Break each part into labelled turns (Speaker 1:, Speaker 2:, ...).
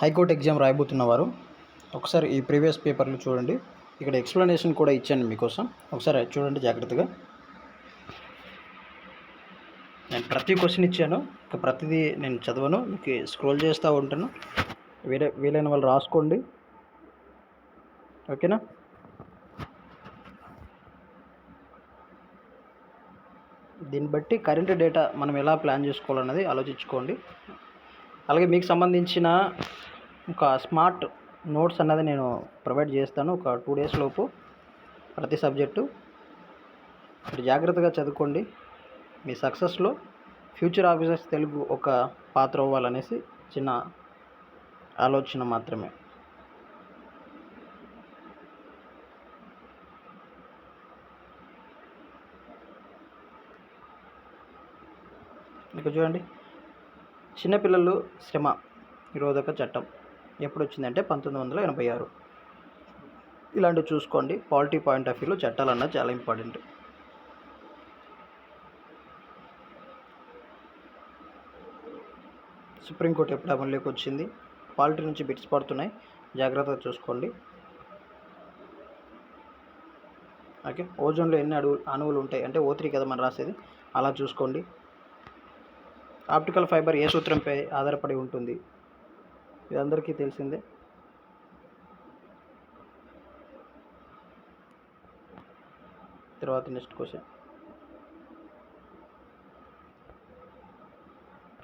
Speaker 1: High court exam రాయబోతున్నవారు ఒకసారి ఈ previous పేపర్లు చూడండి. ఇక్కడ ఎక్స్ప్లెనేషన్ కూడా ఇచ్చాను మీకోసం, ఒకసారి చూడండి జాగ్రత్తగా. నేను ప్రతి క్వశ్చన్ ఇచ్చాను, ఇక ప్రతిదీ నేను చదవను, మీకు స్క్రోల్ చేస్తూ ఉంటాను. వీలైన వాళ్ళు రాసుకోండి, ఓకేనా? దీన్ని బట్టి కరెంట్ డేటా మనం ఎలా ప్లాన్ చేసుకోవాలన్నది ఆలోచించుకోండి. అలాగే మీకు సంబంధించిన ఒక స్మార్ట్ నోట్స్ అన్నది నేను ప్రొవైడ్ చేస్తాను ఒక 2 days లోపు, ప్రతి సబ్జెక్టు. మీరు జాగ్రత్తగా చదువుకోండి. మీ సక్సెస్లో ఫ్యూచర్ ఆఫీసర్స్ తెలుగు ఒక పాత్ర అవ్వాలనేసి చిన్న ఆలోచన మాత్రమే. ఇక చూడండి, చిన్నపిల్లలు శ్రమ నిరోధక చట్టం ఎప్పుడు వచ్చిందంటే 1986. ఇలాంటివి చూసుకోండి. పాలిటీ పాయింట్ ఆఫ్ వ్యూలో చట్టాలు అన్నది చాలా ఇంపార్టెంట్. సుప్రీంకోర్టు ఎప్పుడు అమలులోకి వచ్చింది, పాలిటీ నుంచి బిట్స్ పడుతున్నాయి, జాగ్రత్తగా చూసుకోండి. ఓకే, ఓజోన్లో ఎన్ని అణువులు ఉంటాయి అంటే O3 కదా మనం రాసేది, అలా చూసుకోండి. ఆప్టికల్ ఫైబర్ ఏ సూత్రంపై ఆధారపడి ఉంటుంది, ఇది అందరికీ తెలిసిందే. తర్వాత నెక్స్ట్ క్వశ్చన్.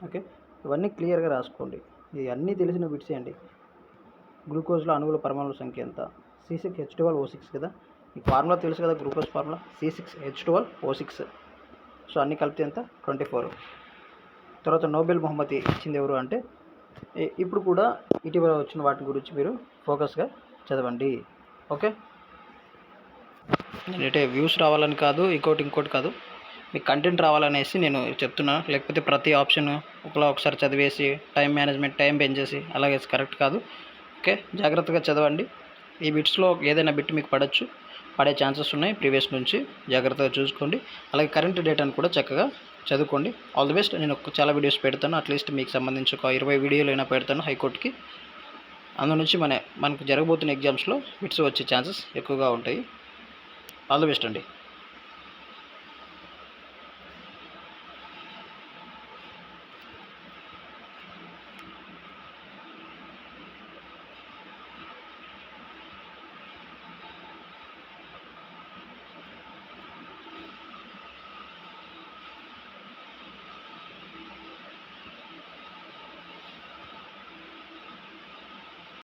Speaker 1: ఓకే, ఇవన్నీ క్లియర్గా రాసుకోండి. ఇది అన్నీ తెలిసిన బిట్సే అండి. గ్లూకోజ్లో అణువుల పరమాణువుల సంఖ్య ఎంత? C6H12O6 కదా. ఈ ఫార్ములా తెలుసు కదా, గ్లూకోజ్ ఫార్ములా C6H12O6. సో అన్నీ కలిపితే ఎంత? 24. తర్వాత నోబెల్ బహుమతి ఇచ్చింది ఎవరు అంటే, ఇప్పుడు కూడా ఇటీవల వచ్చిన వాటి గురించి మీరు ఫోకస్గా చదవండి. ఓకే, నేనైతే వ్యూస్ రావాలని కాదు, ఇంకోటి కాదు, మీకు కంటెంట్ రావాలనేసి నేను చెప్తున్నాను. లేకపోతే ప్రతి ఆప్షన్ ఒకసారి చదివేసి టైం మేనేజ్మెంట్, టైం పెంచేసి అలాగే కరెక్ట్ కాదు. ఓకే, జాగ్రత్తగా చదవండి. ఈ బిట్స్లో ఏదైనా బిట్ మీకు పడే ఛాన్సెస్ ఉన్నాయి ప్రీవియస్ నుంచి, జాగ్రత్తగా చూసుకోండి. అలాగే కరెంట్ డేటాను కూడా చక్కగా చదువుకోండి. All the best. నేను చాలా వీడియోస్ పెడతాను, అట్లీస్ట్ మీకు సంబంధించి ఒక 20 వీడియోలు అయినా పెడతాను హైకోర్టుకి. అందు నుంచి మనకు జరగబోతున్న ఎగ్జామ్స్లో బిట్స్ వచ్చే ఛాన్సెస్ ఎక్కువగా ఉంటాయి. ఆల్ ది బెస్ట్ అండి.